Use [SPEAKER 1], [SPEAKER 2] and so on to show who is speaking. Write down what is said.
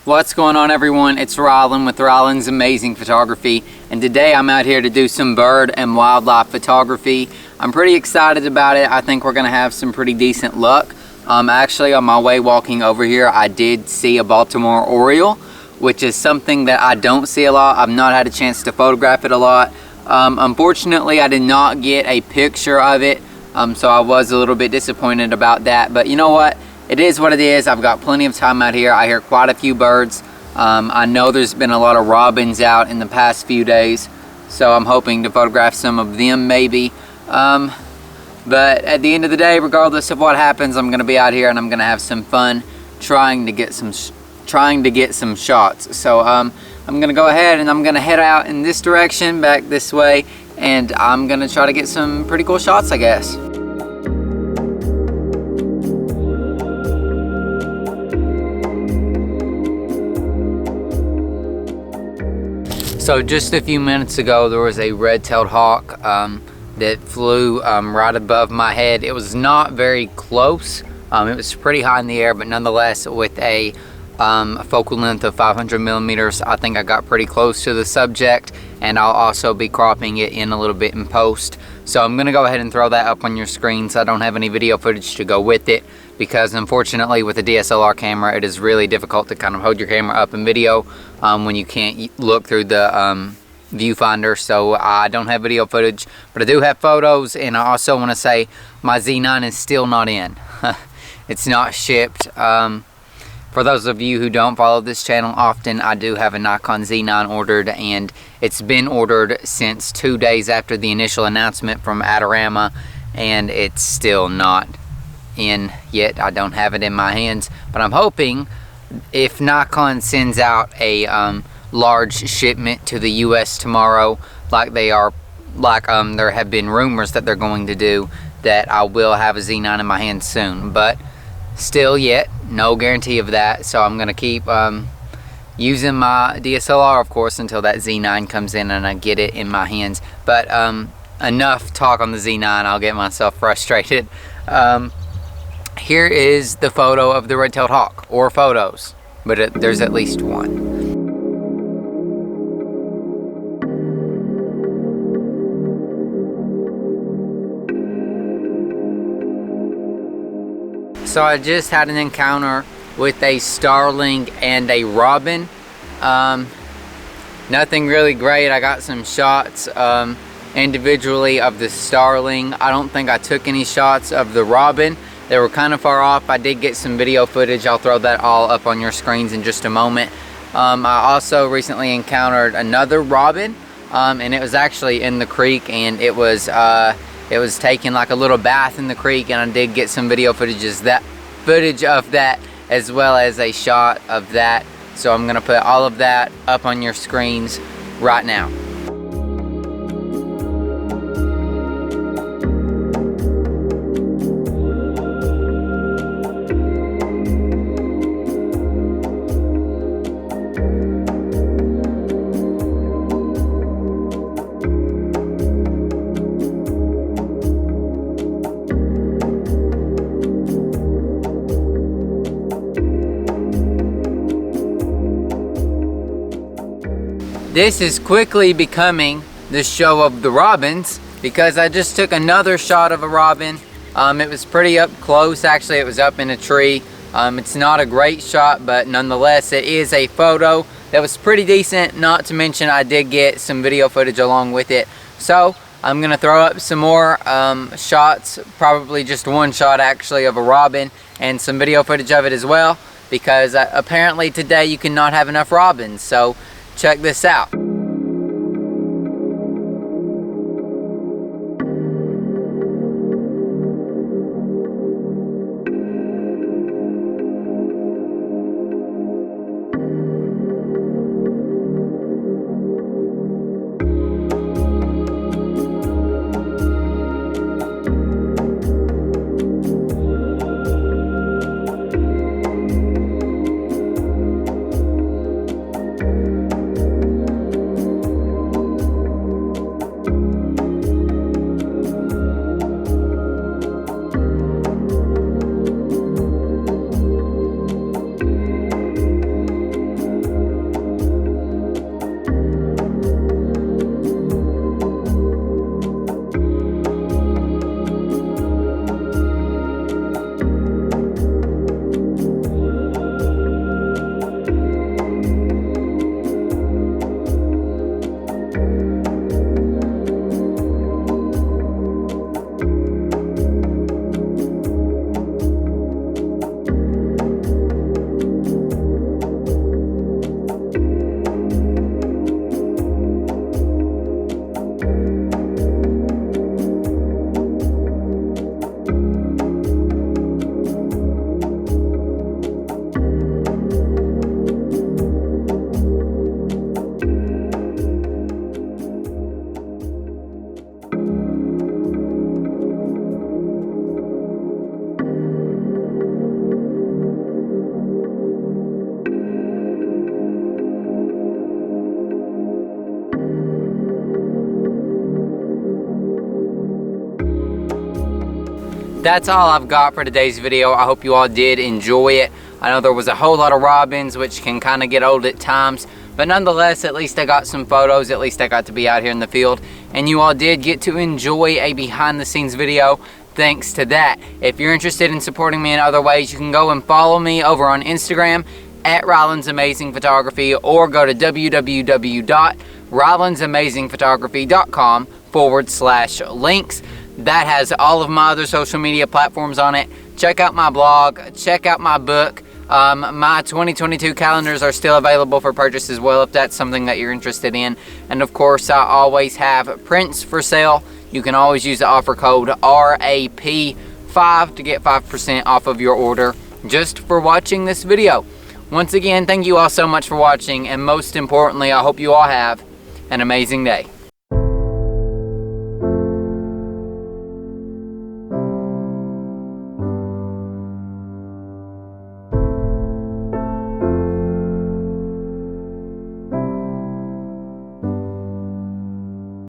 [SPEAKER 1] What's going on, everyone? It's Rylan with Rylan's Amazing Photography, and today I'm out here to do some bird and wildlife photography. I'm pretty excited about it. I think we're gonna have some pretty decent luck. Actually, on my way walking over here, I did see a Baltimore Oriole, which is something that I don't see a lot. I've not had a chance to photograph it a lot. Unfortunately, I did not get a picture of it, so I was a little bit disappointed about that. But you know what? It is what it is. I've got plenty of time out here. I hear quite a few birds. I know there's been a lot of robins out in the past few days, so I'm hoping to photograph some of them maybe. But at the end of the day, regardless of what happens, I'm gonna be out here and I'm gonna have some fun trying to get some shots. So I'm gonna go ahead and I'm gonna head out in this direction, back this way, and I'm gonna try to get some pretty cool shots, I guess. So just a few minutes ago, there was a red-tailed hawk that flew right above my head. It was not very close. It was pretty high in the air, but nonetheless, with a focal length of 500 millimeters, I think I got pretty close to the subject, and I'll also be cropping it in a little bit in post. So I'm gonna go ahead and throw that up on your screens. I don't have any video footage to go with it, because unfortunately with a DSLR camera, it is really difficult to kind of hold your camera up in video when you can't look through the viewfinder. So I don't have video footage, but I do have photos. And I also want to say my Z9 is still not in. It's not shipped. For those of you who don't follow this channel often, I do have a Nikon Z9 ordered, and it's been ordered since 2 days after the initial announcement from Adorama, and it's still not in yet. I don't have it in my hands, but I'm hoping if Nikon sends out a large shipment to the US tomorrow, like there have been rumors that they're going to do, that I will have a Z9 in my hands soon. But still yet, no guarantee of that. So I'm gonna keep using my DSLR, of course, until that Z9 comes in and I get it in my hands. But enough talk on the Z9, I'll get myself frustrated. Here is the photo of the red-tailed hawk, or photos, but there's at least one. So I just had an encounter with a starling and a robin. Nothing really great. I got some shots individually of the starling. I don't think I took any shots of the robin. They were kind of far off. I did get some video footage. I'll throw that all up on your screens in just a moment. I also recently encountered another robin, and it was actually in the creek, and it was taking like a little bath in the creek, and I did get some video footage of that, as well as a shot of that. So I'm gonna put all of that up on your screens right now. This is quickly becoming the show of the robins, because I just took another shot of a robin. It was pretty up close. Actually, it was up in a tree. It's not a great shot, but nonetheless, it is a photo that was pretty decent. Not to mention, I did get some video footage along with it. So I'm gonna throw up some more shots, probably just one shot actually of a robin, and some video footage of it as well, because apparently today you cannot have enough robins. So check this out. that's all I've got for today's video. I hope you all did enjoy it. I know there was a whole lot of robins, which can kind of get old at times, but nonetheless, at least I got some photos. At least I got to be out here in the field, and you all did get to enjoy a behind the scenes video thanks to that. If you're interested in supporting me in other ways, you can go and follow me over on Instagram at Ryland's Amazing Photography, or go to www.rylandsamazingphotography.com/links. That has all of my other social media platforms on it. Check out my blog, check out my book. My 2022 calendars are still available for purchase as well, if that's something that you're interested in. And of course, I always have prints for sale. You can always use the offer code RAP5 to get 5% off of your order just for watching this video. Once again, thank you all so much for watching, and most importantly, I hope you all have an amazing day.